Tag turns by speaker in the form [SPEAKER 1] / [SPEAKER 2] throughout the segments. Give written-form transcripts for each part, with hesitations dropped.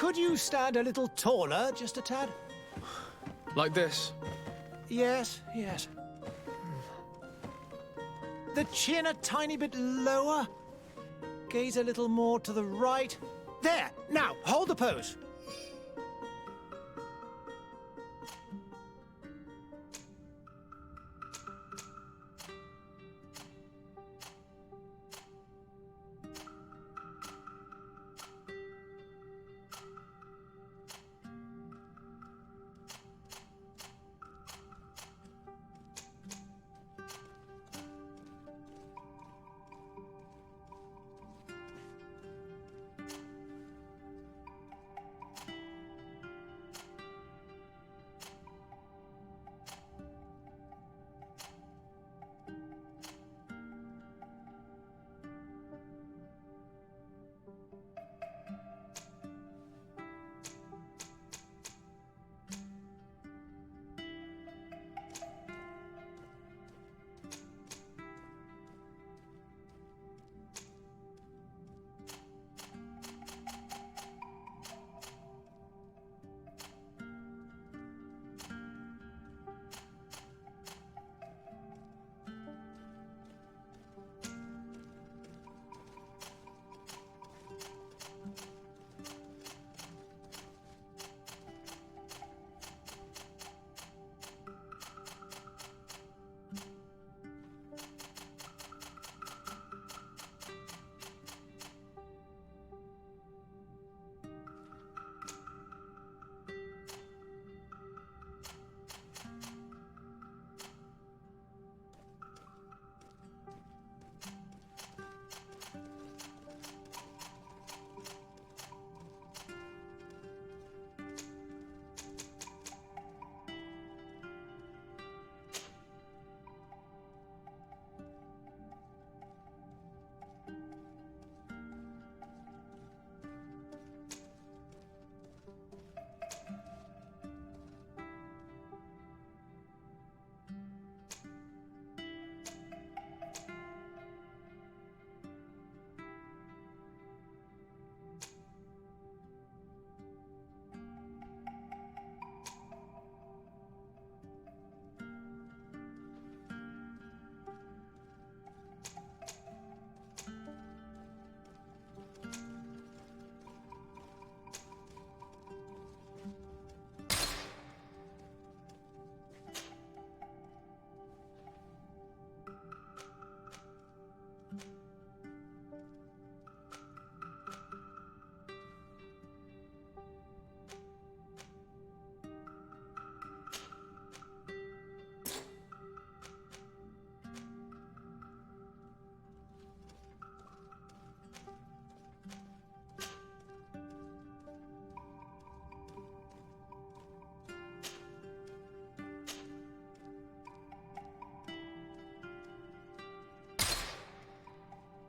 [SPEAKER 1] Could you stand a little taller, just a tad?
[SPEAKER 2] Like this?
[SPEAKER 1] Yes, yes. The chin a tiny bit lower. Gaze a little more to the right. There! Now, hold the pose.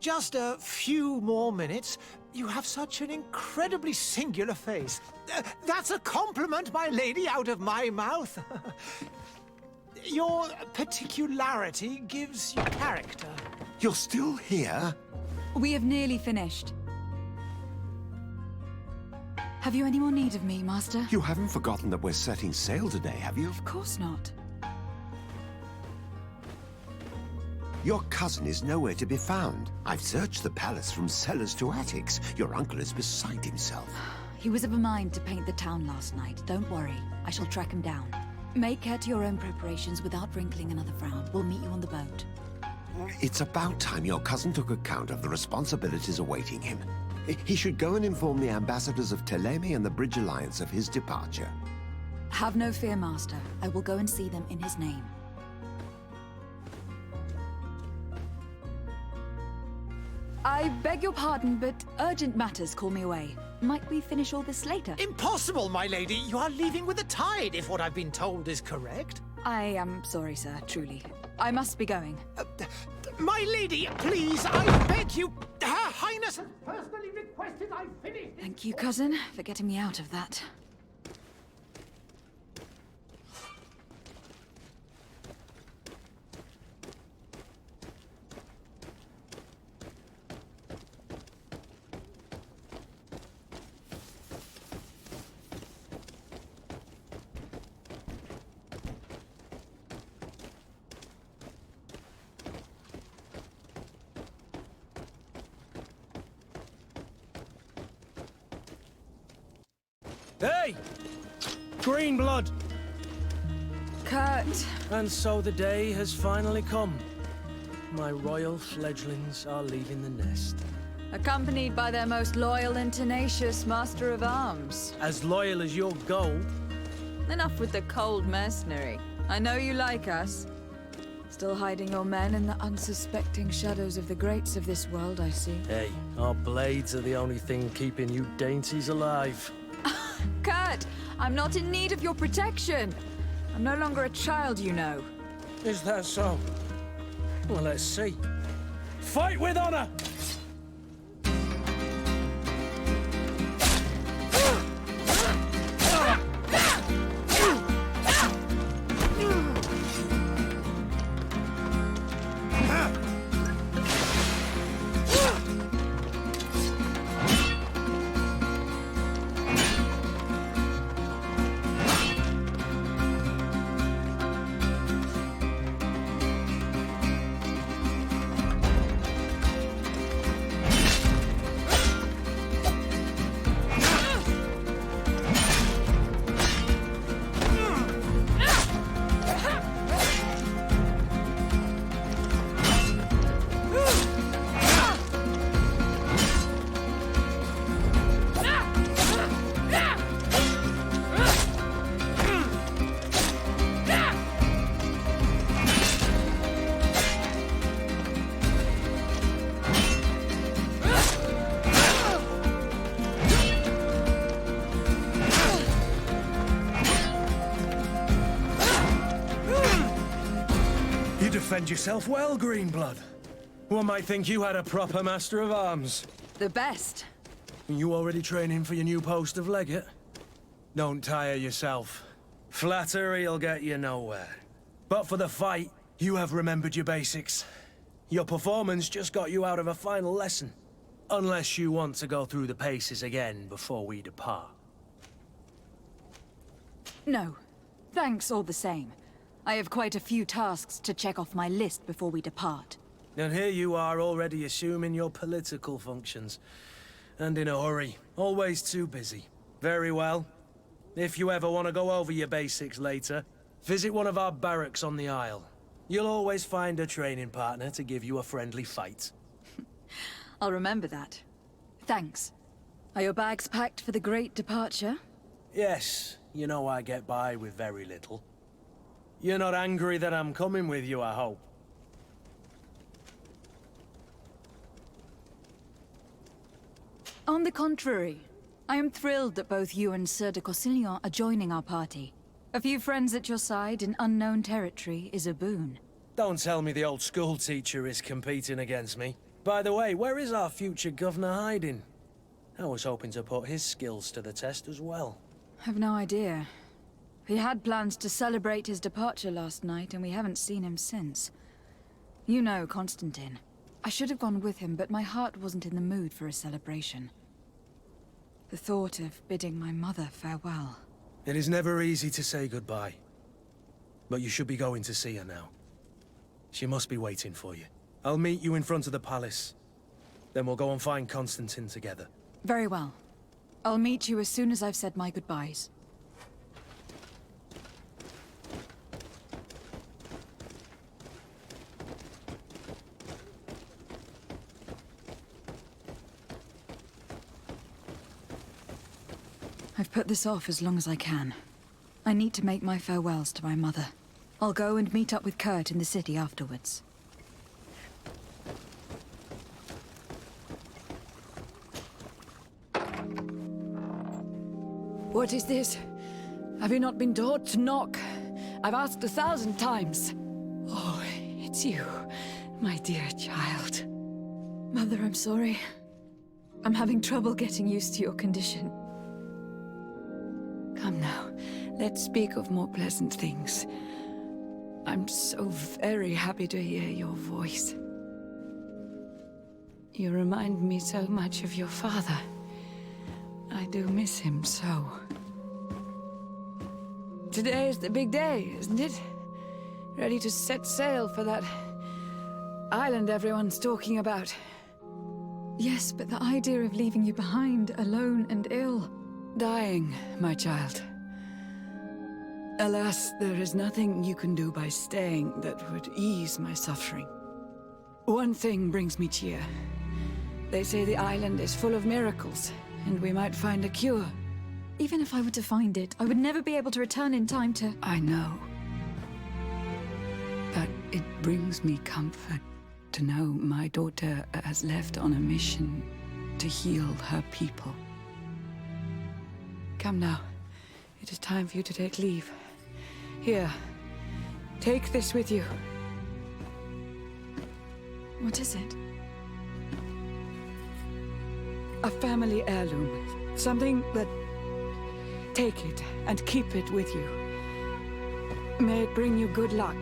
[SPEAKER 1] Just a few more minutes. You have such an incredibly singular face. That's a compliment, my lady, out of my mouth. Your particularity gives you character.
[SPEAKER 3] You're still here?
[SPEAKER 4] We have nearly finished. Have you any more need of me, Master?
[SPEAKER 3] You haven't forgotten that we're setting sail today, have you?
[SPEAKER 4] Of course not.
[SPEAKER 3] Your cousin is nowhere to be found. I've searched the palace from cellars to attics. Your uncle is beside himself.
[SPEAKER 4] He was of a mind to paint the town last night. Don't worry. I shall track him down. Make care to your own preparations without wrinkling another frown. We'll meet you on the boat.
[SPEAKER 3] It's about time your cousin took account of the responsibilities awaiting him. He should go and inform the ambassadors of Teleme and the Bridge Alliance of his departure.
[SPEAKER 4] Have no fear, Master. I will go and see them in his name. I beg your pardon, but urgent matters call me away. Might we finish all this later?
[SPEAKER 1] Impossible, my lady. You are leaving with the tide, if what I've been told is correct.
[SPEAKER 4] I am sorry, sir, truly. I must be going.
[SPEAKER 1] My lady, please, I beg you. Her Highness has personally requested I finish.
[SPEAKER 4] Thank you, cousin, for getting me out of that.
[SPEAKER 5] Hey! Green blood!
[SPEAKER 6] Kurt.
[SPEAKER 5] And so the day has finally come. My royal fledglings are leaving the nest.
[SPEAKER 6] Accompanied by their most loyal and tenacious master of arms.
[SPEAKER 5] As loyal as your gold.
[SPEAKER 6] Enough with the cold mercenary. I know you like us. Still hiding your men in the unsuspecting shadows of the greats of this world, I see.
[SPEAKER 5] Hey, our blades are the only thing keeping you dainties alive.
[SPEAKER 6] Kurt, I'm not in need of your protection. I'm no longer a child, you know.
[SPEAKER 5] Is that so? Well, let's see. Fight with honor! Defend yourself well, Greenblood. One might think you had a proper master of arms.
[SPEAKER 6] The best.
[SPEAKER 5] You already training for your new post of legate? Don't tire yourself. Flattery'll get you nowhere. But for the fight, you have remembered your basics. Your performance just got you out of a final lesson. Unless you want to go through the paces again before we depart.
[SPEAKER 4] No. Thanks all the same. I have quite a few tasks to check off my list before we depart.
[SPEAKER 5] And here you are already assuming your political functions. And in a hurry. Always too busy. Very well. If you ever want to go over your basics later, visit one of our barracks on the Isle. You'll always find a training partner to give you a friendly fight.
[SPEAKER 4] I'll remember that. Thanks. Are your bags packed for the great departure?
[SPEAKER 5] Yes, you know I get by with very little. You're not angry that I'm coming with you, I hope.
[SPEAKER 4] On the contrary, I am thrilled that both you and Sir de Corsillon are joining our party. A few friends at your side in unknown territory is a boon.
[SPEAKER 5] Don't tell me the old school teacher is competing against me. By the way, where is our future governor hiding? I was hoping to put his skills to the test as well.
[SPEAKER 4] I've no idea. He had plans to celebrate his departure last night, and we haven't seen him since. You know Constantine. I should have gone with him, but my heart wasn't in the mood for a celebration. The thought of bidding my mother farewell.
[SPEAKER 5] It is never easy to say goodbye. But you should be going to see her now. She must be waiting for you. I'll meet you in front of the palace. Then we'll go and find Constantine together.
[SPEAKER 4] Very well. I'll meet you as soon as I've said my goodbyes. I've put this off as long as I can. I need to make my farewells to my mother. I'll go and meet up with Kurt in the city afterwards.
[SPEAKER 6] What is this? Have you not been taught to knock? I've asked 1,000 times. Oh, it's you, my dear child.
[SPEAKER 4] Mother, I'm sorry. I'm having trouble getting used to your condition.
[SPEAKER 6] Come now, let's speak of more pleasant things. I'm so very happy to hear your voice. You remind me so much of your father. I do miss him so. Today is the big day, isn't it? Ready to set sail for that island everyone's talking about.
[SPEAKER 4] Yes, but the idea of leaving you behind, alone and ill...
[SPEAKER 7] Dying, my child. Alas, there is nothing you can do by staying that would ease my suffering. One thing brings me cheer. They say the island is full of miracles, and we might find a cure.
[SPEAKER 4] Even if I were to find it, I would never be able to return in time to...
[SPEAKER 7] I know. But it brings me comfort to know my daughter has left on a mission to heal her people. Come now. It is time for you to take leave. Here, take this with you.
[SPEAKER 4] What is it?
[SPEAKER 7] A family heirloom. Something that... Take it and keep it with you. May it bring you good luck.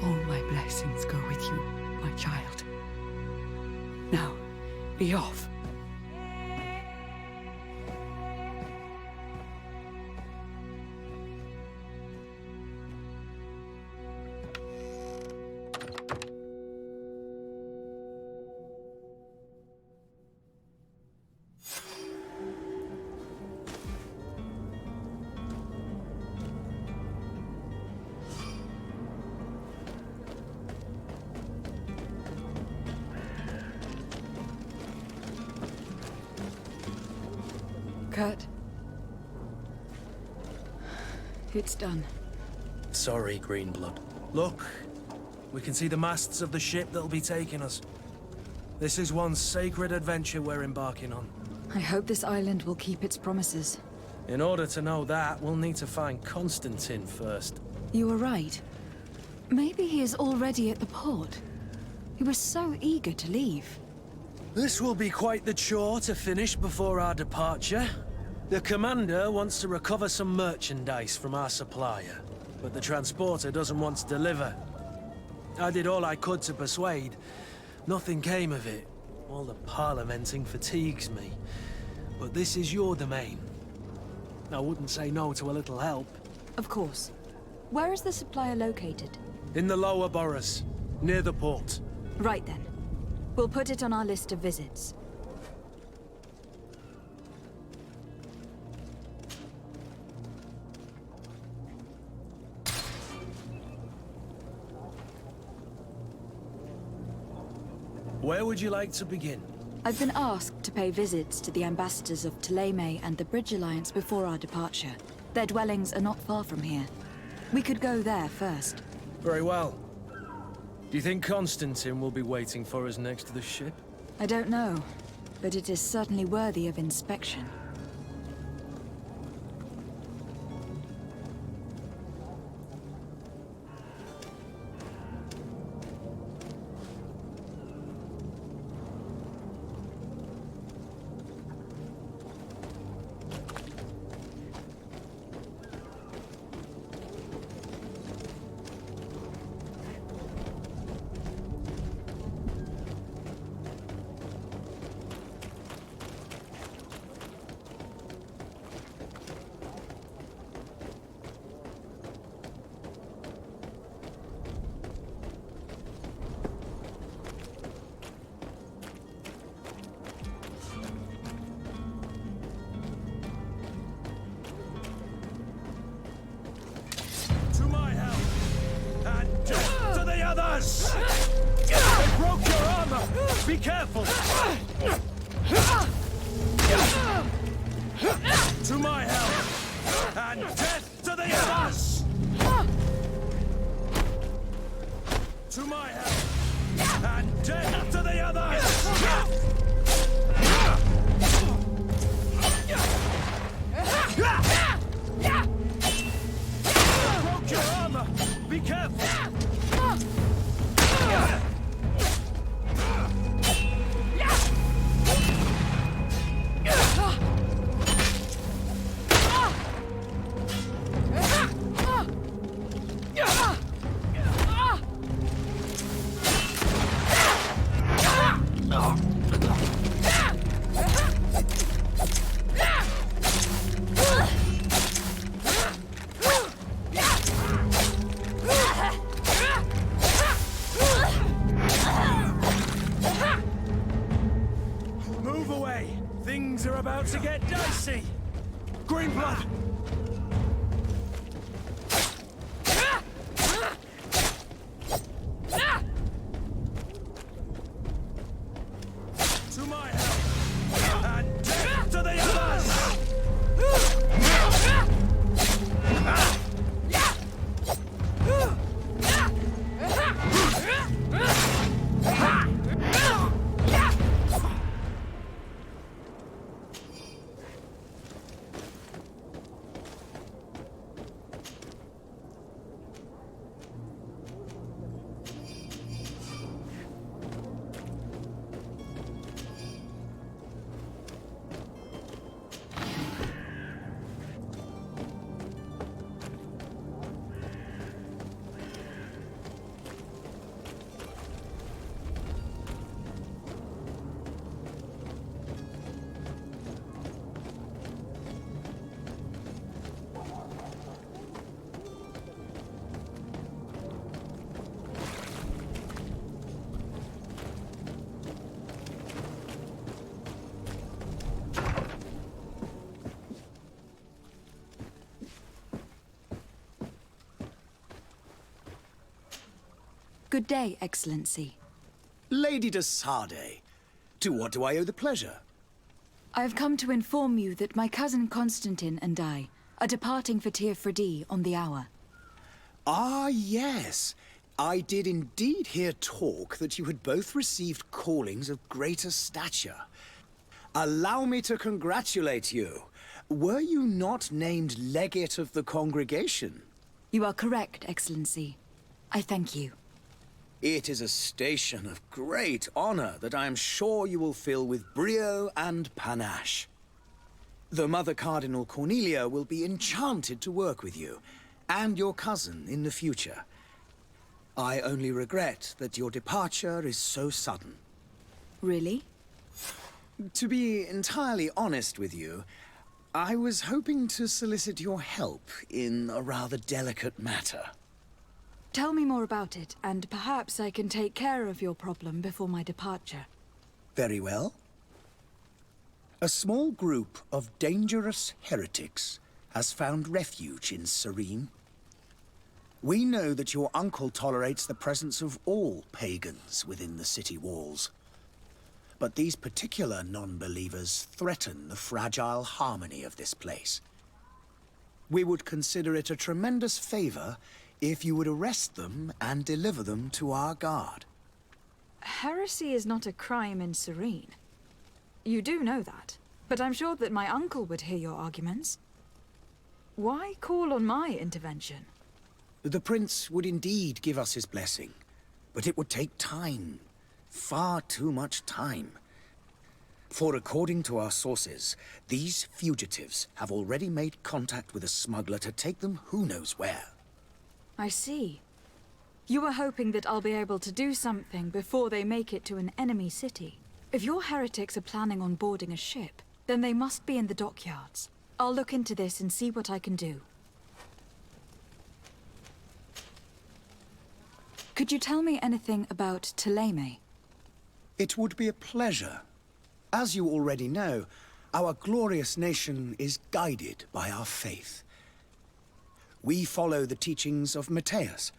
[SPEAKER 7] All my blessings go with you, my child. Now, be off. Kurt. It's done.
[SPEAKER 5] Sorry, Greenblood. Look, we can see the masts of the ship that'll be taking us. This is one sacred adventure we're embarking on.
[SPEAKER 4] I hope this island will keep its promises.
[SPEAKER 5] In order to know that, we'll need to find Constantine first.
[SPEAKER 4] You were right. Maybe he is already at the port. He was so eager to leave.
[SPEAKER 5] This will be quite the chore to finish before our departure. The commander wants to recover some merchandise from our supplier, but the transporter doesn't want to deliver. I did all I could to persuade. Nothing came of it. All the parliamenting fatigues me. But this is your domain. I wouldn't say no to a little help.
[SPEAKER 4] Of course. Where is the supplier located?
[SPEAKER 5] In the lower boroughs, near the port.
[SPEAKER 4] Right then. We'll put it on our list of visits.
[SPEAKER 5] Where would you like to begin?
[SPEAKER 4] I've been asked to pay visits to the ambassadors of Technomancer and the Bridge Alliance before our departure. Their dwellings are not far from here. We could go there first.
[SPEAKER 5] Very well. Do you think Constantine will be waiting for us next to the ship?
[SPEAKER 4] I don't know, but it is certainly worthy of inspection.
[SPEAKER 5] They broke your armor! Be careful! To my help! And death to the others! To my help! And death to the others! They broke your armor! Be careful! blood! To my help! And death to the others!
[SPEAKER 4] Good day, Excellency.
[SPEAKER 8] Lady de Sardet, to what do I owe the pleasure?
[SPEAKER 4] I have come to inform you that my cousin Constantine and I are departing for Tir Freddy on the hour.
[SPEAKER 8] Ah, yes. I did indeed hear talk that you had both received callings of greater stature. Allow me to congratulate you. Were you not named legate of the congregation?
[SPEAKER 4] You are correct, Excellency. I thank you.
[SPEAKER 8] It is a station of great honor that I am sure you will fill with brio and panache. The Mother Cardinal Cornelia will be enchanted to work with you, and your cousin in the future. I only regret that your departure is so sudden.
[SPEAKER 4] Really?
[SPEAKER 8] To be entirely honest with you, I was hoping to solicit your help in a rather delicate matter.
[SPEAKER 4] Tell me more about it, and perhaps I can take care of your problem before my departure.
[SPEAKER 8] Very well. A small group of dangerous heretics has found refuge in Serene. We know that your uncle tolerates the presence of all pagans within the city walls. But these particular non-believers threaten the fragile harmony of this place. We would consider it a tremendous favor if you would arrest them and deliver them to our guard.
[SPEAKER 4] Heresy is not a crime in Serene. You do know that, but I'm sure that my uncle would hear your arguments. Why call on my intervention?
[SPEAKER 8] The prince would indeed give us his blessing, but it would take time. Far too much time. For according to our sources, these fugitives have already made contact with a smuggler to take them who knows where.
[SPEAKER 4] I see. You were hoping that I'll be able to do something before they make it to an enemy city. If your heretics are planning on boarding a ship, then they must be in the dockyards. I'll look into this and see what I can do. Could you tell me anything about Thélème?
[SPEAKER 8] It would be a pleasure. As you already know, our glorious nation is guided by our faith. We follow the teachings of Matthias,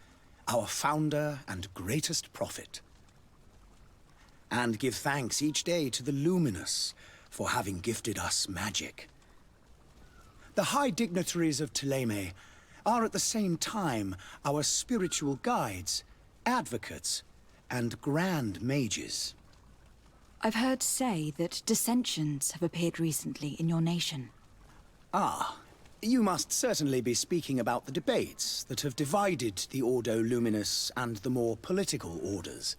[SPEAKER 8] our founder and greatest prophet. And give thanks each day to the Luminous for having gifted us magic. The high dignitaries of Thélème are at the same time our spiritual guides, advocates, and grand mages.
[SPEAKER 4] I've heard say that dissensions have appeared recently in your nation.
[SPEAKER 8] Ah, you must certainly be speaking about the debates that have divided the Ordo Luminous and the more political orders.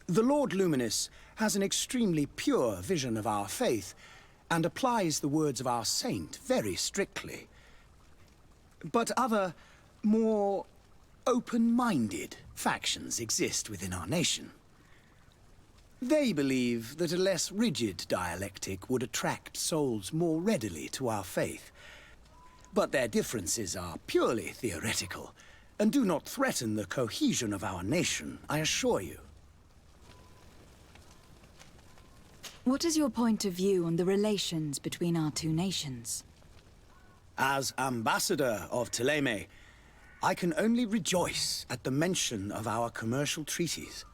[SPEAKER 8] The Lord Luminous has an extremely pure vision of our faith and applies the words of our saint very strictly. But other, more open-minded factions exist within our nation. They believe that a less rigid dialectic would attract souls more readily to our faith. But their differences are purely theoretical, and do not threaten the cohesion of our nation, I assure you.
[SPEAKER 4] What is your point of view on the relations between our two nations?
[SPEAKER 8] As ambassador of Thélème, I can only rejoice at the mention of our commercial treaties.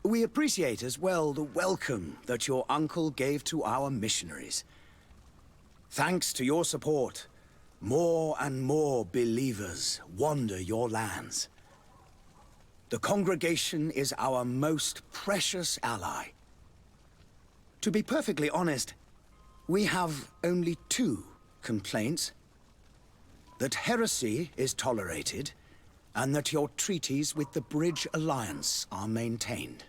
[SPEAKER 8] We appreciate as well the welcome that your uncle gave to our missionaries. Thanks to your support, more and more believers wander your lands. The congregation is our most precious ally. To be perfectly honest, we have only two complaints. That heresy is tolerated, and that your treaties with the Bridge Alliance are maintained.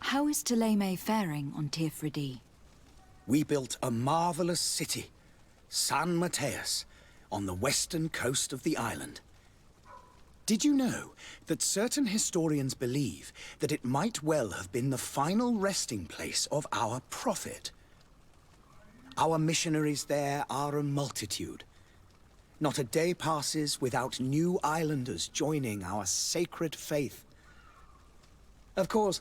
[SPEAKER 4] How is Thélème faring on Tirfredi?
[SPEAKER 8] We built a marvelous city, San Mateus, on the western coast of the island. Did you know that certain historians believe that it might well have been the final resting place of our prophet? Our missionaries there are a multitude. Not a day passes without new islanders joining our sacred faith. Of course,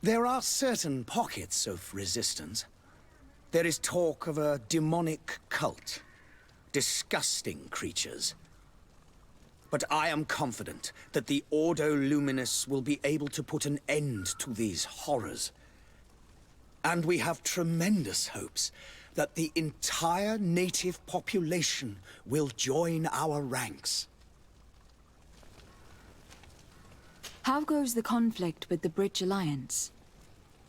[SPEAKER 8] there are certain pockets of resistance. There is talk of a demonic cult. Disgusting creatures. But I am confident that the Ordo Luminus will be able to put an end to these horrors. And we have tremendous hopes that the entire native population will join our ranks.
[SPEAKER 4] How goes the conflict with the Bridge Alliance?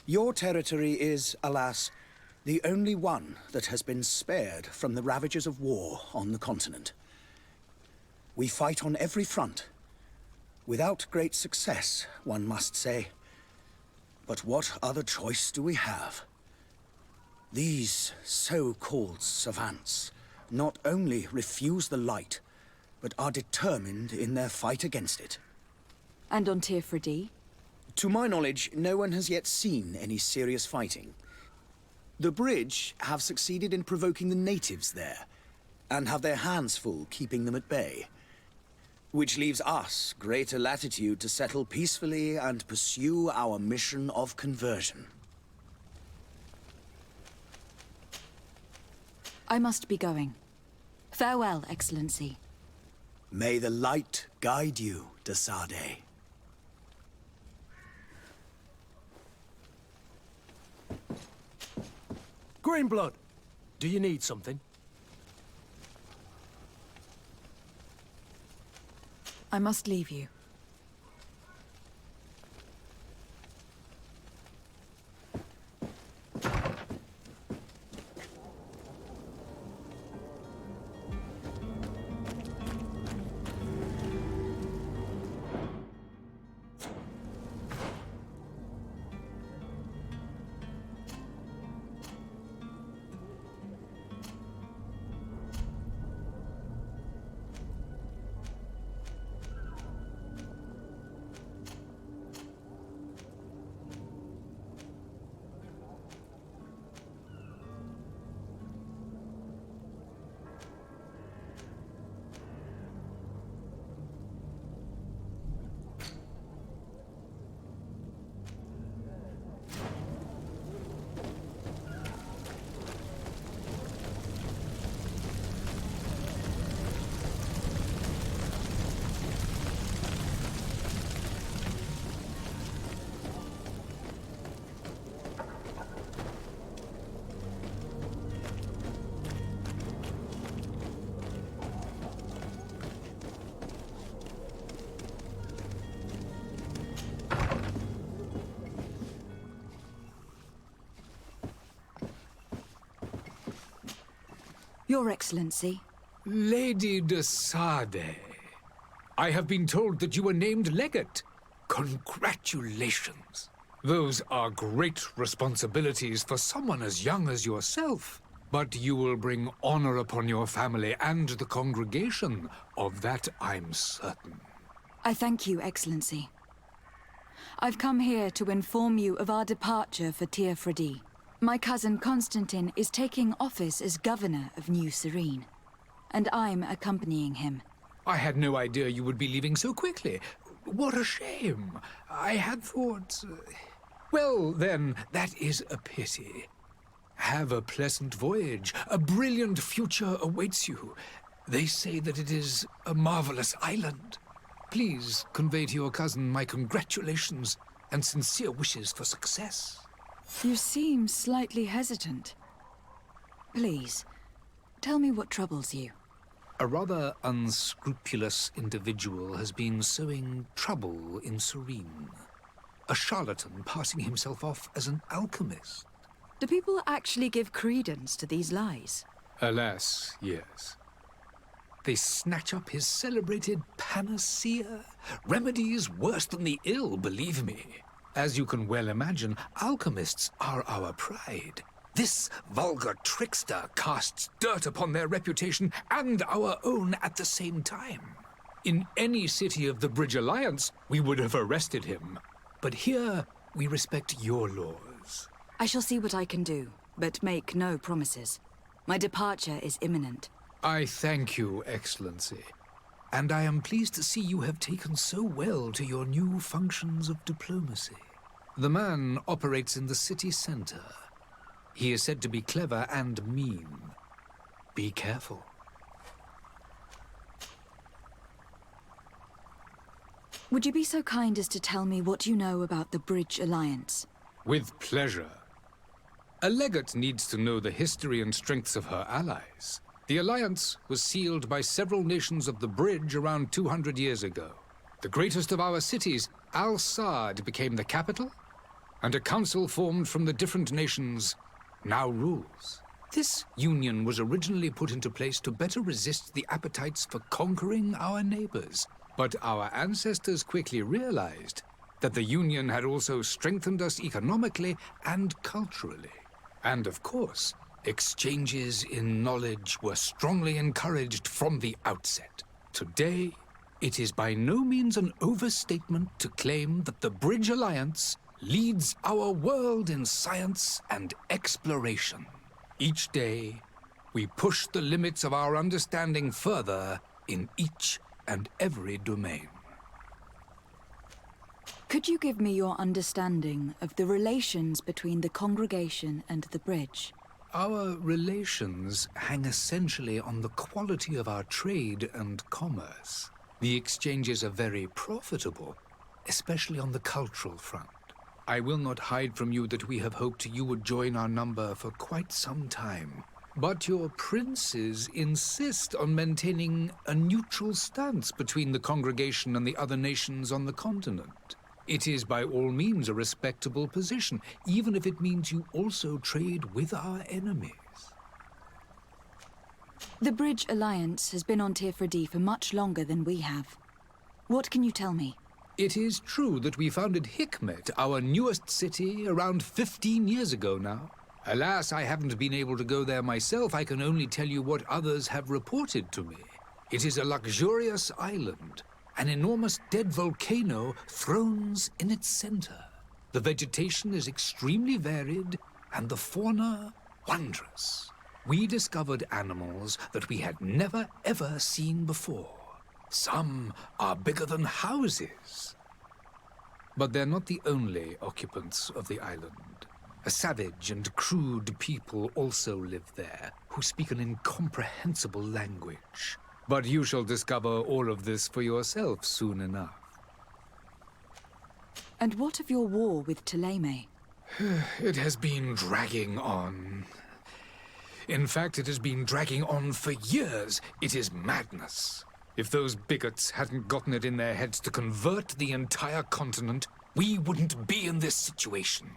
[SPEAKER 8] Your territory is, alas, the only one that has been spared from the ravages of war on the continent. We fight on every front. Without great success, one must say. But what other choice do we have? These so-called savants not only refuse the light, but are determined in their fight against it.
[SPEAKER 4] And on Tirfredi?
[SPEAKER 8] To my knowledge, no one has yet seen any serious fighting. The Bridge have succeeded in provoking the natives there, and have their hands full keeping them at bay. Which leaves us greater latitude to settle peacefully and pursue our mission of conversion.
[SPEAKER 4] I must be going. Farewell, Excellency.
[SPEAKER 8] May the light guide you, de Sade.
[SPEAKER 5] Greenblood, do you need something?
[SPEAKER 4] I must leave you. Your Excellency.
[SPEAKER 9] Lady de Sade, I have been told that you were named legate. Congratulations. Those are great responsibilities for someone as young as yourself. But you will bring honor upon your family and the congregation. Of that I'm certain.
[SPEAKER 4] I thank you, Excellency. I've come here to inform you of our departure for Tirfredi. My cousin Constantine is taking office as governor of New Serene, and I'm accompanying him.
[SPEAKER 9] I had no idea you would be leaving so quickly. What a shame. I had thought... Well, then, that is a pity. Have a pleasant voyage. A brilliant future awaits you. They say that it is a marvelous island. Please convey to your cousin my congratulations and sincere wishes for success.
[SPEAKER 4] You seem slightly hesitant. Please, tell me what troubles you.
[SPEAKER 9] A rather unscrupulous individual has been sowing trouble in Serene. A charlatan passing himself off as an alchemist.
[SPEAKER 4] Do people actually give credence to these lies?
[SPEAKER 9] Alas, yes. They snatch up his celebrated panacea. Remedies worse than the ill, believe me. As you can well imagine, alchemists are our pride. This vulgar trickster casts dirt upon their reputation and our own at the same time. In any city of the Bridge Alliance, we would have arrested him. But here, we respect your laws.
[SPEAKER 4] I shall see what I can do, but make no promises. My departure is imminent.
[SPEAKER 9] I thank you, Excellency. And I am pleased to see you have taken so well to your new functions of diplomacy. The man operates in the city center. He is said to be clever and mean. Be careful.
[SPEAKER 4] Would you be so kind as to tell me what you know about the Bridge Alliance?
[SPEAKER 9] With pleasure. A legate needs to know the history and strengths of her allies. The alliance was sealed by several nations of the Bridge around 200 years ago. The greatest of our cities, Al-Saad, became the capital, and a council formed from the different nations now rules. This union was originally put into place to better resist the appetites for conquering our neighbors. But our ancestors quickly realized that the union had also strengthened us economically and culturally. And of course, exchanges in knowledge were strongly encouraged from the outset. Today, it is by no means an overstatement to claim that the Bridge Alliance leads our world in science and exploration. Each day, we push the limits of our understanding further in each and every domain.
[SPEAKER 4] Could you give me your understanding of the relations between the congregation and the Bridge?
[SPEAKER 9] Our relations hang essentially on the quality of our trade and commerce. The exchanges are very profitable, especially on the cultural front. I will not hide from you that we have hoped you would join our number for quite some time. But your princes insist on maintaining a neutral stance between the congregation and the other nations on the continent. It is by all means a respectable position, even if it means you also trade with our enemies.
[SPEAKER 4] The Bridge Alliance has been on Tifredi for much longer than we have. What can you tell me?
[SPEAKER 9] It is true that we founded Hikmet, our newest city, around 15 years ago now. Alas, I haven't been able to go there myself. I can only tell you what others have reported to me. It is a luxurious island. An enormous dead volcano thrones in its center. The vegetation is extremely varied, and the fauna wondrous. We discovered animals that we had never ever seen before. Some are bigger than houses. But they're not the only occupants of the island. A savage and crude people also live there, who speak an incomprehensible language. But you shall discover all of this for yourself soon enough.
[SPEAKER 4] And what of your war with Thélème?
[SPEAKER 9] It has been dragging on. In fact, it has been dragging on for years. It is madness. If those bigots hadn't gotten it in their heads to convert the entire continent, we wouldn't be in this situation.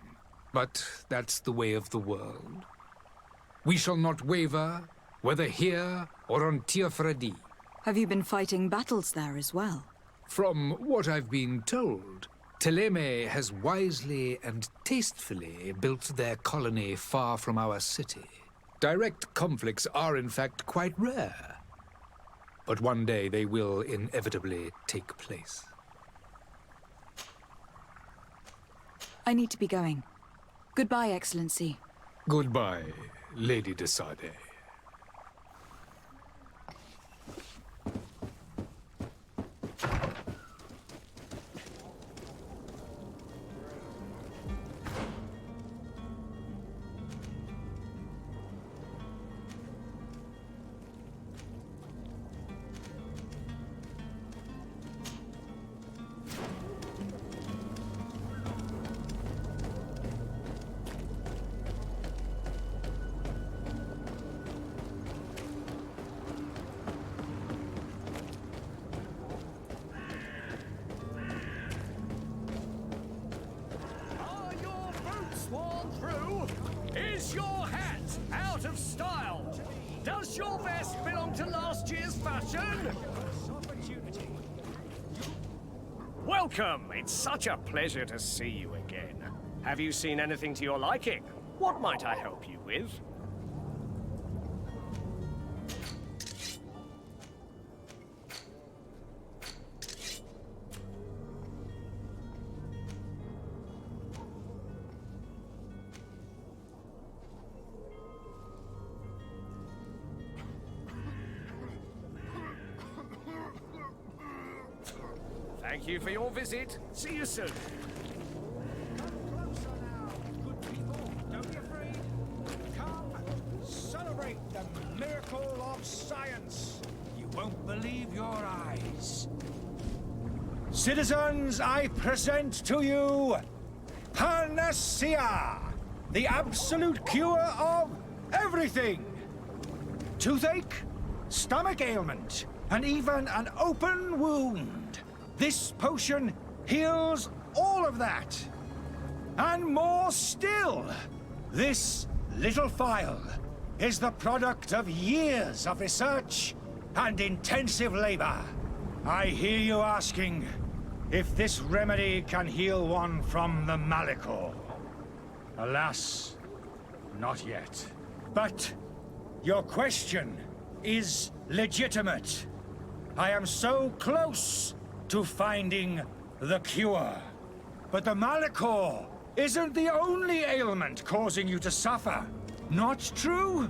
[SPEAKER 9] But that's the way of the world. We shall not waver, whether here or on Tifredi.
[SPEAKER 4] Have you been fighting battles there as well?
[SPEAKER 9] From what I've been told, Thélème has wisely and tastefully built their colony far from our city. Direct conflicts are in fact quite rare. But one day they will inevitably take place.
[SPEAKER 4] I need to be going. Goodbye, Excellency.
[SPEAKER 9] Goodbye, Lady de Sade.
[SPEAKER 10] out of style! Does your vest belong to last year's fashion? Welcome! It's such a pleasure to see you again. Have you seen anything to your liking? What might I help you with? Thank you for your visit. See you soon.
[SPEAKER 1] Come closer now, good people. Don't be afraid. Come, celebrate the miracle of science. You won't believe your eyes.
[SPEAKER 11] Citizens, I present to you Panacea, the absolute cure of everything. Toothache, stomach ailment, and even an open wound. This potion heals all of that. And more still. This little phial is the product of years of research and intensive labor. I hear you asking if this remedy can heal one from the Malachor. Alas, not yet. But your question is legitimate. I am so close to finding the cure. But the Malachor isn't the only ailment causing you to suffer. Not true?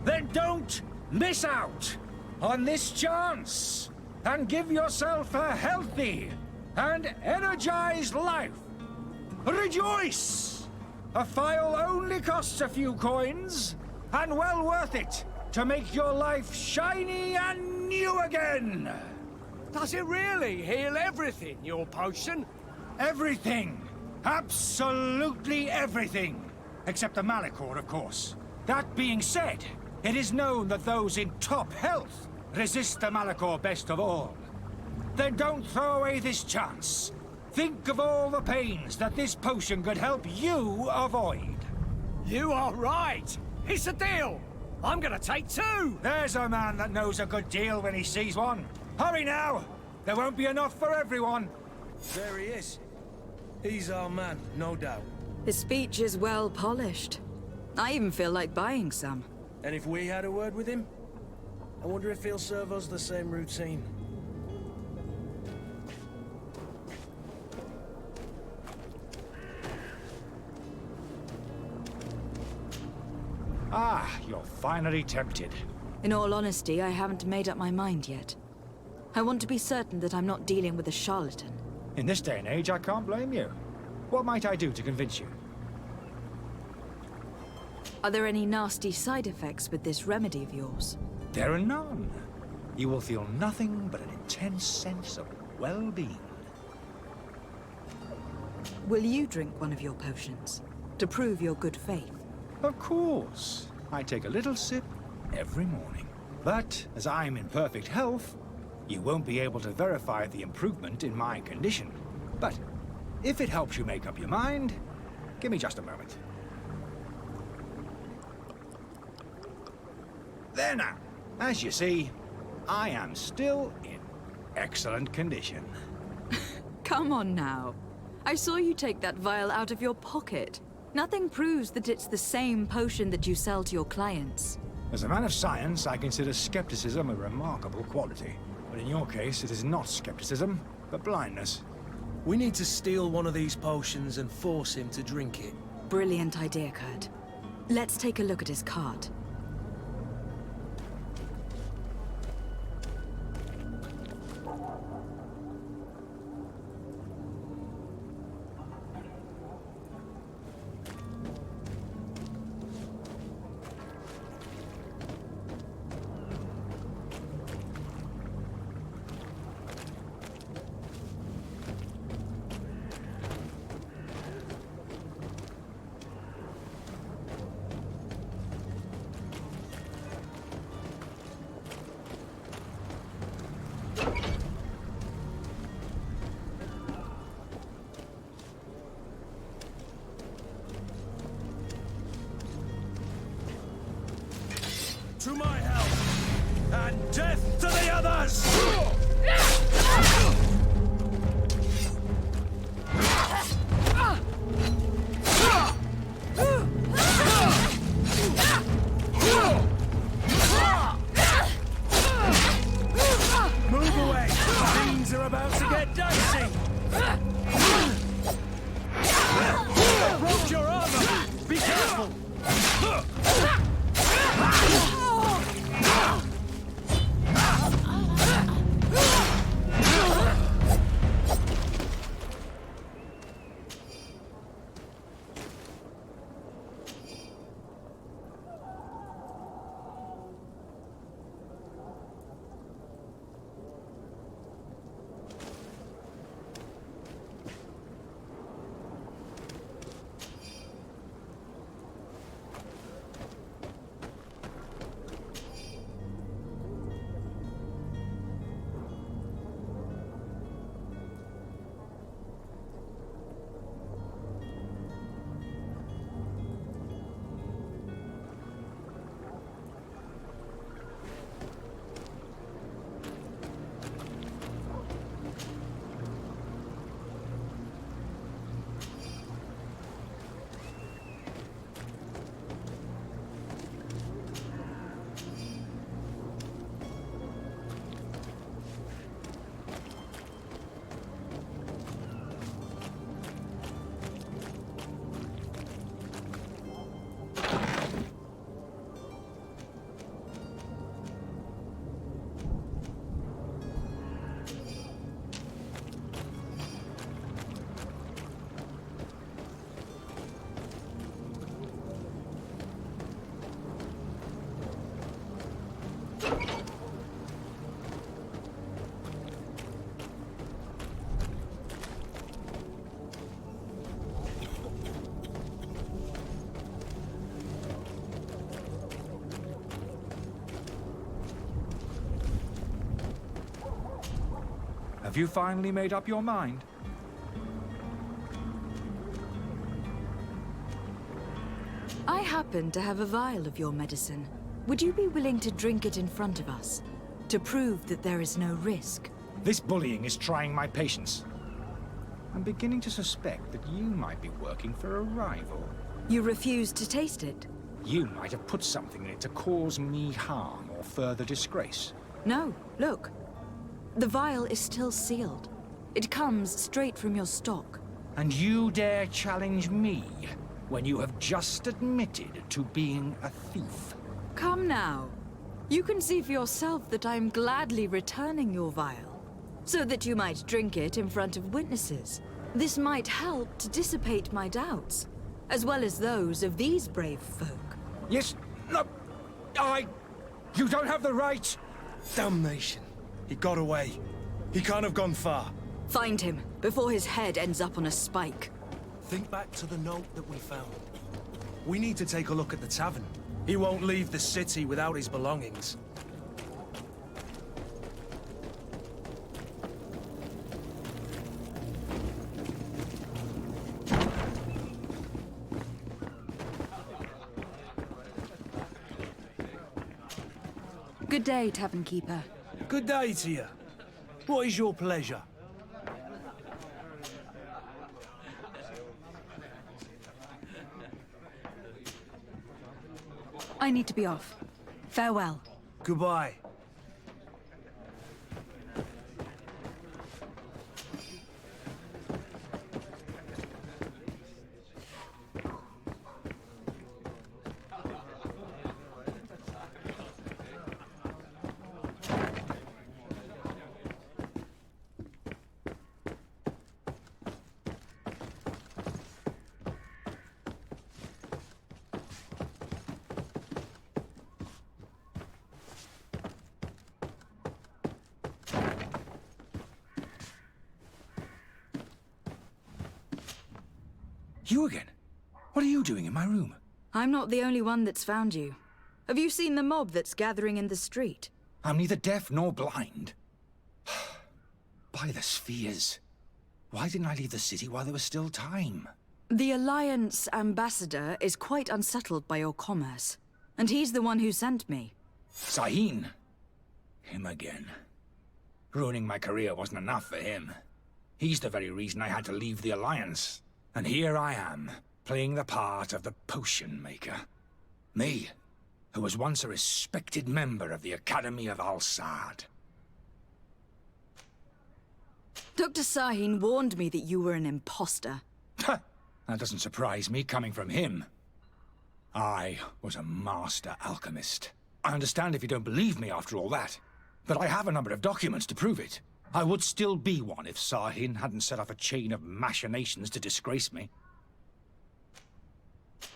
[SPEAKER 11] Then don't miss out on this chance and give yourself a healthy and energized life. Rejoice! A phial only costs a few coins, and well worth it to make your life shiny and new again.
[SPEAKER 10] Does it really heal everything, your potion?
[SPEAKER 11] Everything. Absolutely everything. Except the Malachor, of course. That being said, it is known that those in top health resist the Malachor best of all. Then don't throw away this chance. Think of all the pains that this potion could help you avoid.
[SPEAKER 10] You are right. It's a deal. I'm gonna take two.
[SPEAKER 11] There's a man that knows a good deal when he sees one. Hurry now! There won't be enough for everyone.
[SPEAKER 5] There he is. He's our man, no doubt.
[SPEAKER 6] His speech is well polished. I even feel like buying some.
[SPEAKER 5] And if we had a word with him, I wonder if he'll serve us the same routine.
[SPEAKER 11] Ah, you're finally tempted.
[SPEAKER 6] In all honesty, I haven't made up my mind yet. I want to be certain that I'm not dealing with a charlatan.
[SPEAKER 11] In this day and age, I can't blame you. What might I do to convince you?
[SPEAKER 6] Are there any nasty side effects with this remedy of yours?
[SPEAKER 11] There are none. You will feel nothing but an intense sense of well-being.
[SPEAKER 6] Will you drink one of your potions? To prove your good faith?
[SPEAKER 11] Of course. I take a little sip every morning. But as I'm in perfect health, you won't be able to verify the improvement in my condition. But if it helps you make up your mind, give me just a moment. There now. As you see, I am still in excellent condition.
[SPEAKER 6] Come on now. I saw you take that vial out of your pocket. Nothing proves that it's the same potion that you sell to your clients.
[SPEAKER 11] As a man of science, I consider skepticism a remarkable quality. But in your case, it is not skepticism, but blindness.
[SPEAKER 5] We need to steal one of these potions and force him to drink it.
[SPEAKER 6] Brilliant idea, Kurt. Let's take a look at his cart.
[SPEAKER 5] to my help! And death to the others! Move away! Things are about to get dicey! They broke your armor! Be careful!
[SPEAKER 11] Have you finally made up your mind?
[SPEAKER 4] I happen to have a vial of your medicine. Would you be willing to drink it in front of us? To prove that there is no risk?
[SPEAKER 11] This bullying is trying my patience. I'm beginning to suspect that you might be working for a rival.
[SPEAKER 4] You refuse to taste it?
[SPEAKER 11] You might have put something in it to cause me harm or further disgrace.
[SPEAKER 4] No, look. The vial is still sealed. It comes straight from your stock.
[SPEAKER 11] And you dare challenge me when you have just admitted to being a thief?
[SPEAKER 4] Come now. You can see for yourself that I'm gladly returning your vial, so that you might drink it in front of witnesses. This might help to dissipate my doubts, as well as those of these brave folk.
[SPEAKER 11] Yes, no, you don't have the right.
[SPEAKER 5] Damnation. He got away. He can't have gone far.
[SPEAKER 4] Find him, before his head ends up on a spike.
[SPEAKER 5] Think back to the note that we found. We need to take a look at the tavern. He won't leave the city without his belongings.
[SPEAKER 4] Good day, Tavern Keeper.
[SPEAKER 5] Good day to you. What is your pleasure?
[SPEAKER 4] I need to be off. Farewell.
[SPEAKER 5] Goodbye.
[SPEAKER 11] You again? What are you doing in my room?
[SPEAKER 4] I'm not the only one that's found you. Have you seen the mob that's gathering in the street?
[SPEAKER 11] I'm neither deaf nor blind. By the spheres. Why didn't I leave the city while there was still time?
[SPEAKER 4] The Alliance ambassador is quite unsettled by your commerce, and he's the one who sent me.
[SPEAKER 11] Sahin. Him again. Ruining my career wasn't enough for him. He's the very reason I had to leave the Alliance. And here I am, playing the part of the potion maker. Me, who was once a respected member of the Academy of Al-Sad.
[SPEAKER 6] Dr. Sahin warned me that you were an imposter.
[SPEAKER 11] That doesn't surprise me, coming from him. I was a master alchemist. I understand if you don't believe me after all that, but I have a number of documents to prove it. I would still be one if Sahin hadn't set off a chain of machinations to disgrace me.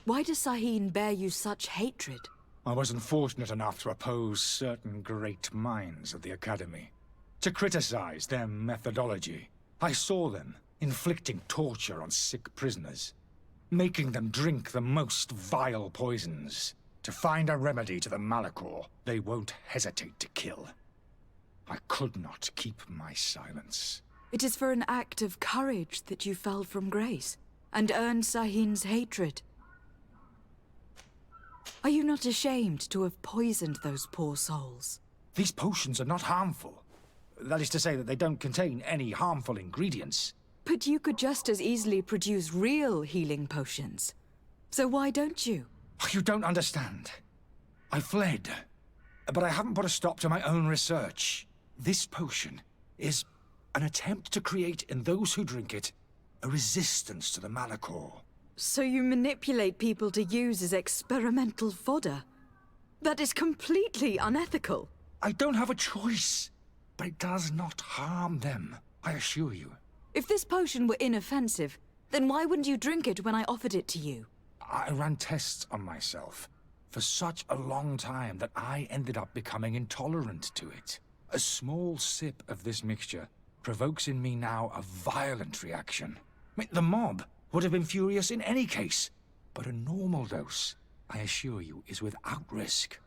[SPEAKER 6] Why does Sahin bear you such hatred?
[SPEAKER 11] I wasn't fortunate enough to oppose certain great minds of the Academy, to criticize their methodology. I saw them inflicting torture on sick prisoners, making them drink the most vile poisons. To find a remedy to the Malachor, they won't hesitate to kill. I could not keep my silence.
[SPEAKER 6] It is for an act of courage that you fell from grace, and earned Sahin's hatred. Are you not ashamed to have poisoned those poor souls?
[SPEAKER 11] These potions are not harmful. That is to say that they don't contain any harmful ingredients.
[SPEAKER 6] But you could just as easily produce real healing potions. So why don't you?
[SPEAKER 11] You don't understand. I fled, but I haven't put a stop to my own research. This potion is an attempt to create in those who drink it a resistance to the Malachor.
[SPEAKER 6] So you manipulate people to use as experimental fodder? That is completely unethical.
[SPEAKER 11] I don't have a choice, but it does not harm them, I assure you.
[SPEAKER 6] If this potion were inoffensive, then why wouldn't you drink it when I offered it to you?
[SPEAKER 11] I ran tests on myself for such a long time that I ended up becoming intolerant to it. A small sip of this mixture provokes in me now a violent reaction. The mob would have been furious in any case, but a normal dose, I assure you, is without risk.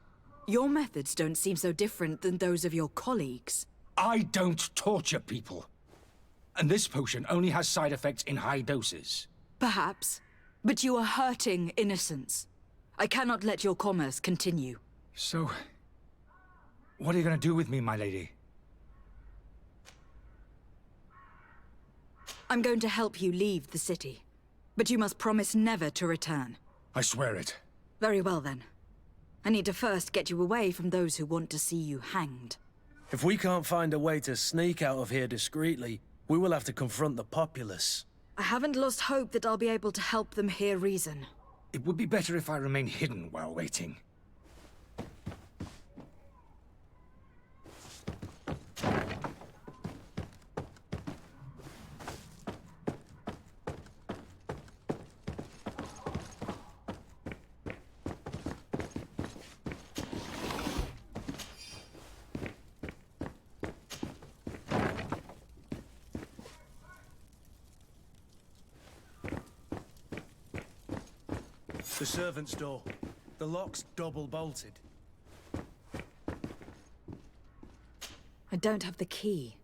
[SPEAKER 6] Your methods don't seem so different than those of your colleagues.
[SPEAKER 11] I don't torture people. And this potion only has side effects in high doses.
[SPEAKER 6] Perhaps, but you are hurting innocents. I cannot let your commerce continue.
[SPEAKER 11] So, what are you going to do with me, my lady?
[SPEAKER 6] I'm going to help you leave the city. But you must promise never to return.
[SPEAKER 11] I swear it.
[SPEAKER 6] Very well, then. I need to first get you away from those who want to see you hanged.
[SPEAKER 5] If we can't find a way to sneak out of here discreetly, we will have to confront the populace.
[SPEAKER 6] I haven't lost hope that I'll be able to help them hear reason.
[SPEAKER 11] It would be better if I remain hidden while waiting.
[SPEAKER 5] The servant's door. The lock's double bolted.
[SPEAKER 6] I don't have the key.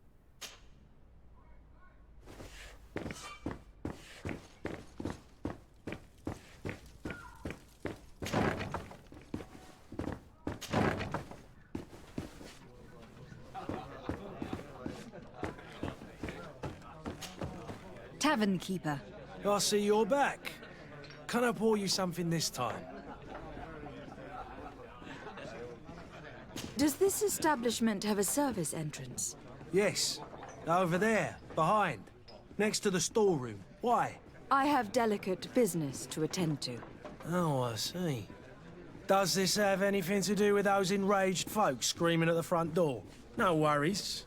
[SPEAKER 4] Tavern keeper.
[SPEAKER 5] I see you're back. Can I pour you something this time?
[SPEAKER 6] Does this establishment have a service entrance?
[SPEAKER 5] Yes. Over there, behind. Next to the storeroom. Why?
[SPEAKER 6] I have delicate business to attend to.
[SPEAKER 5] Oh, I see. Does this have anything to do with those enraged folks screaming at the front door? No worries.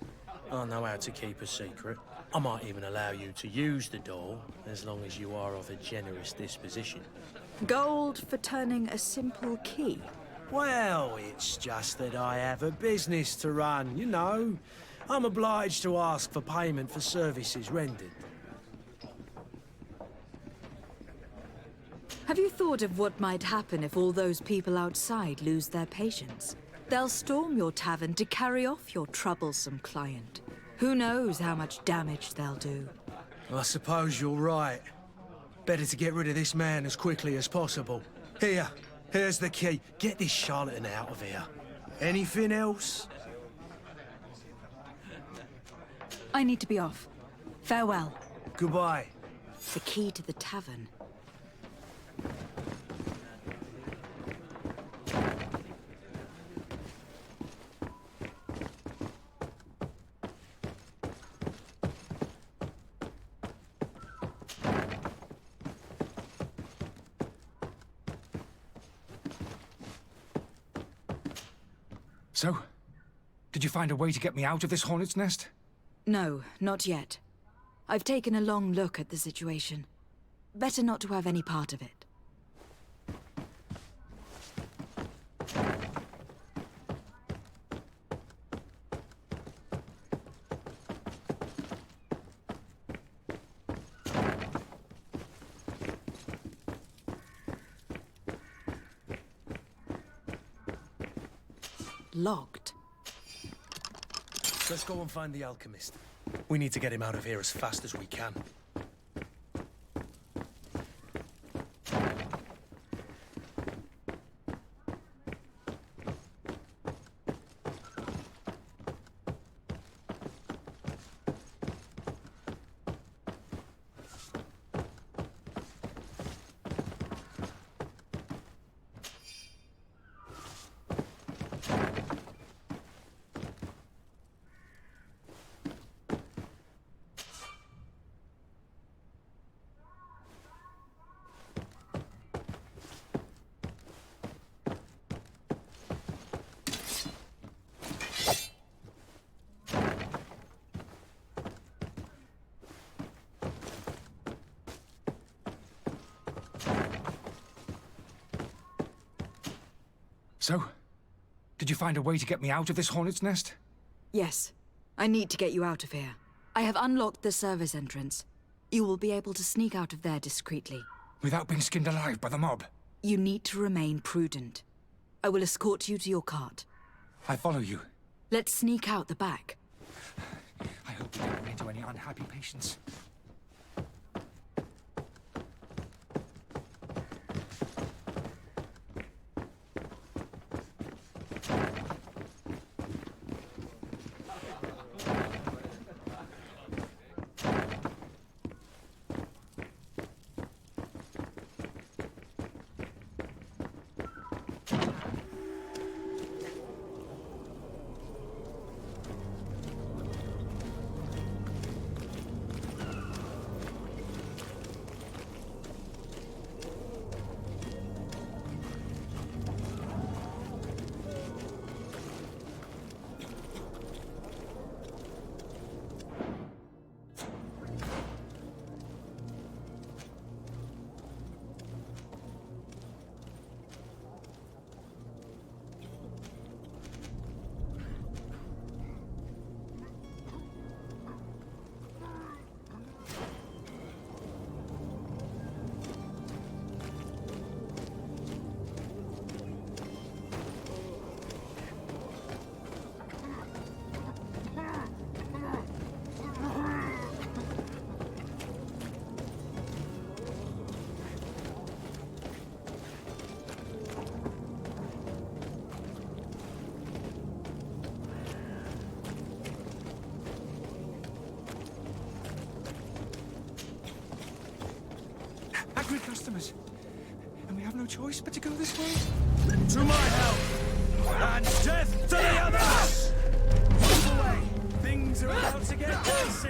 [SPEAKER 5] I know how to keep a secret. I might even allow you to use the door, as long as you are of a generous disposition.
[SPEAKER 6] Gold for turning a simple key?
[SPEAKER 5] Well, it's just that I have a business to run, you know. I'm obliged to ask for payment for services rendered.
[SPEAKER 6] Have you thought of what might happen if all those people outside lose their patience? They'll storm your tavern to carry off your troublesome client. Who knows how much damage they'll do?
[SPEAKER 5] I suppose you're right. Better to get rid of this man as quickly as possible. Here's the key. Get this charlatan out of here. Anything else?
[SPEAKER 4] I need to be off. Farewell.
[SPEAKER 5] Goodbye.
[SPEAKER 6] The key to the tavern.
[SPEAKER 11] So, did you find a way to get me out of this hornet's nest?
[SPEAKER 6] No, not yet. I've taken a long look at the situation. Better not to have any part of it. Locked.
[SPEAKER 5] Let's go and find the alchemist. We need to get him out of here as fast as we can.
[SPEAKER 11] So, did you find a way to get me out of this hornet's nest?
[SPEAKER 6] Yes. I need to get you out of here. I have unlocked the service entrance. You will be able to sneak out of there discreetly.
[SPEAKER 11] Without being skinned alive by the mob?
[SPEAKER 6] You need to remain prudent. I will escort you to your cart.
[SPEAKER 11] I follow you.
[SPEAKER 6] Let's sneak out the back.
[SPEAKER 11] I hope we don't run into any unhappy patients. Angry customers. And we have no choice but to go this way?
[SPEAKER 5] To my help! And death to the others! Move away! Things are about to get dicey!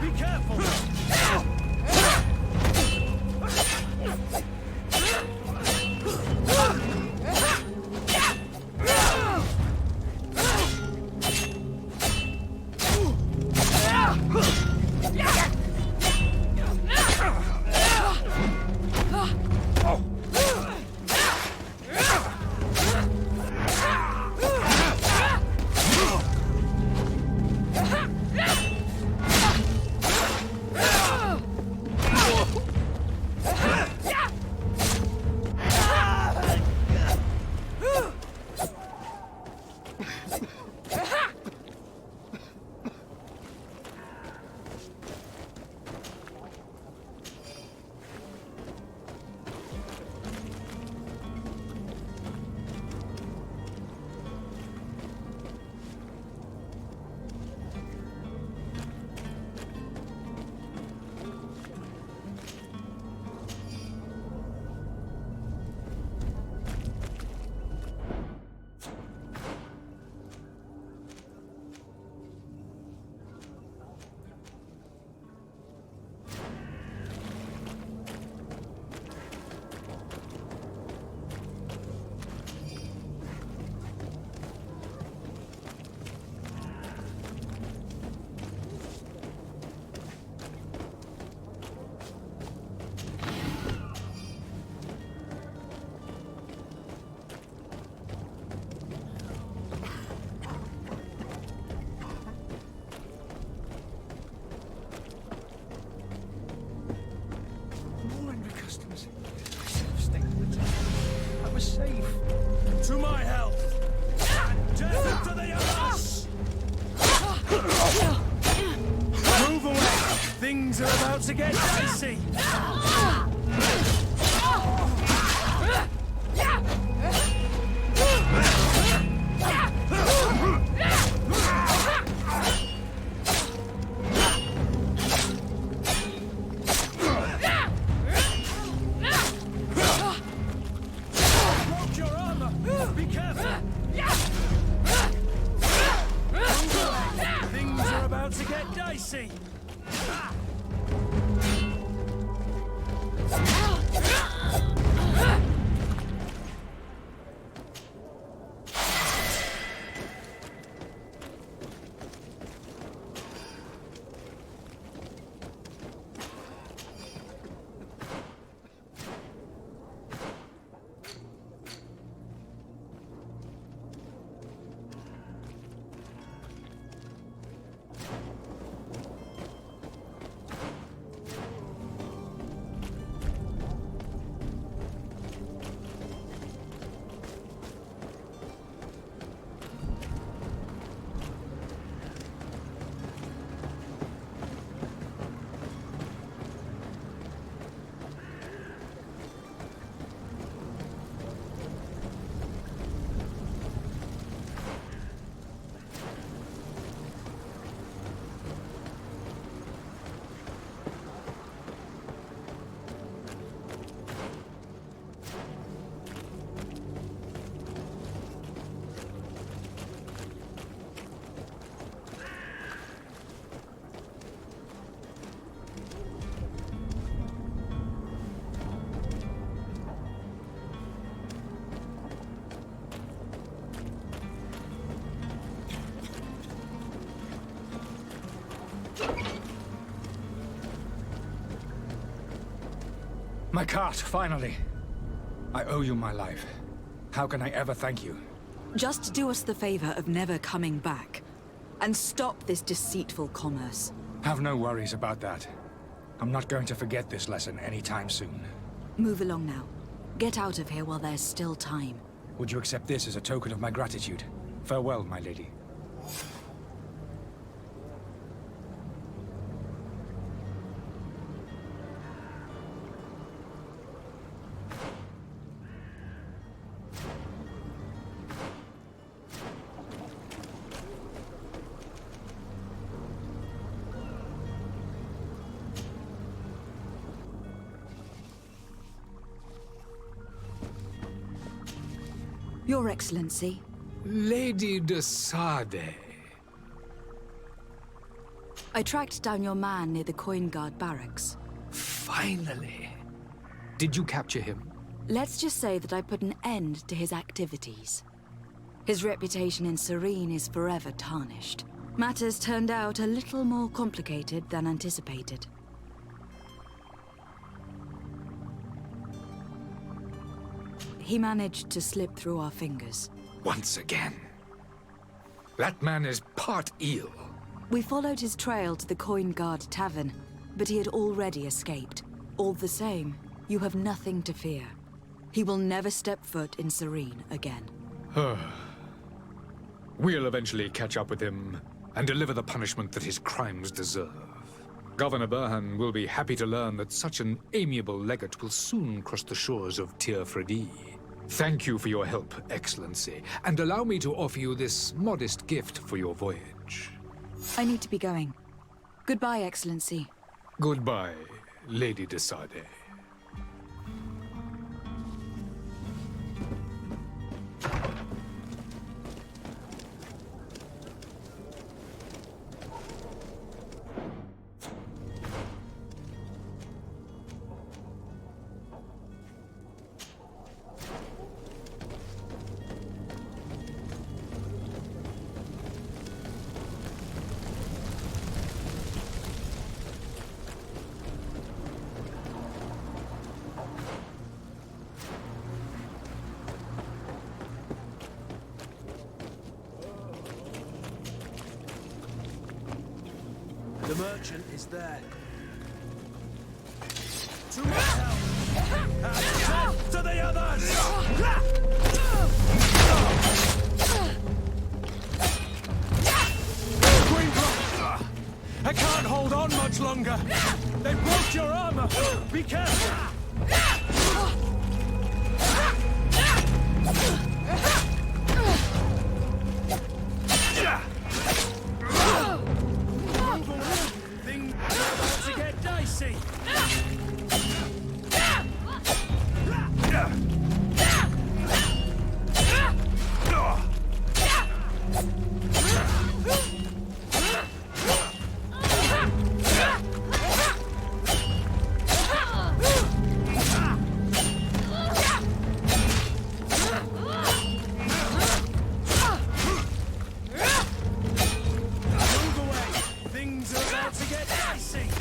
[SPEAKER 5] Be careful! Things are about to get dicey! Broke your armor! Be careful! Things are about to get dicey!
[SPEAKER 11] My cart, finally. I owe you my life. How can I ever thank you?
[SPEAKER 6] Just do us the favor of never coming back. And stop this deceitful commerce.
[SPEAKER 11] Have no worries about that. I'm not going to forget this lesson anytime soon.
[SPEAKER 6] Move along now. Get out of here while there's still time.
[SPEAKER 11] Would you accept this as a token of my gratitude? Farewell, my lady.
[SPEAKER 6] Your Excellency.
[SPEAKER 9] Lady de Sade.
[SPEAKER 6] I tracked down your man near the Coin Guard barracks.
[SPEAKER 9] Finally. Did you capture him?
[SPEAKER 6] Let's just say that I put an end to his activities. His reputation in Serene is forever tarnished. Matters turned out a little more complicated than anticipated. He managed to slip through our fingers.
[SPEAKER 9] Once again. That man is part eel.
[SPEAKER 6] We followed his trail to the Coin Guard Tavern, but he had already escaped. All the same, you have nothing to fear. He will never step foot in Serene again.
[SPEAKER 9] We'll eventually catch up with him and deliver the punishment that his crimes deserve. Governor Burhan will be happy to learn that such an amiable legate will soon cross the shores of Tir Fredi. Thank you for your help, Excellency, and allow me to offer you this modest gift for your voyage.
[SPEAKER 6] I need to be going. Goodbye, Excellency.
[SPEAKER 9] Goodbye, Lady de Sade.
[SPEAKER 5] The merchant is there. To my help! And to the others! I can't hold on much longer. They broke your armor. Be careful. Things are about to get dicey. Move away. Things are about to get dicey.